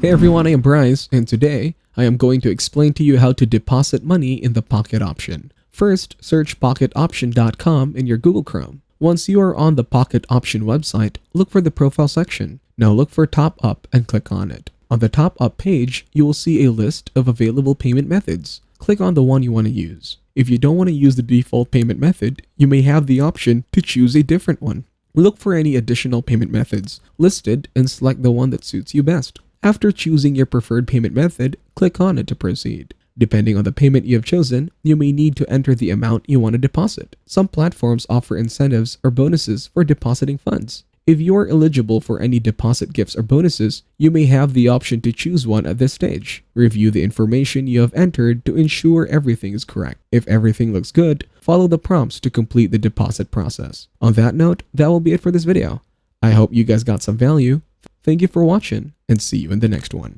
Hey everyone, I am Bryce, and today I am going to explain to you how to deposit money in the Pocket Option. First, search pocketoption.com in your Google Chrome. Once you are on the Pocket Option website, look for the Profile section. Now look for Top Up and click on it. On the Top Up page, you will see a list of available payment methods. Click on the one you want to use. If you don't want to use the default payment method, you may have the option to choose a different one. Look for any additional payment methods listed and select the one that suits you best. After choosing your preferred payment method, click on it to proceed. Depending on the payment you have chosen, you may need to enter the amount you want to deposit. Some platforms offer incentives or bonuses for depositing funds. If you are eligible for any deposit gifts or bonuses, you may have the option to choose one at this stage. Review the information you have entered to ensure everything is correct. If everything looks good, follow the prompts to complete the deposit process. On that note, that will be it for this video. I hope you guys got some value. Thank you for watching, and see you in the next one.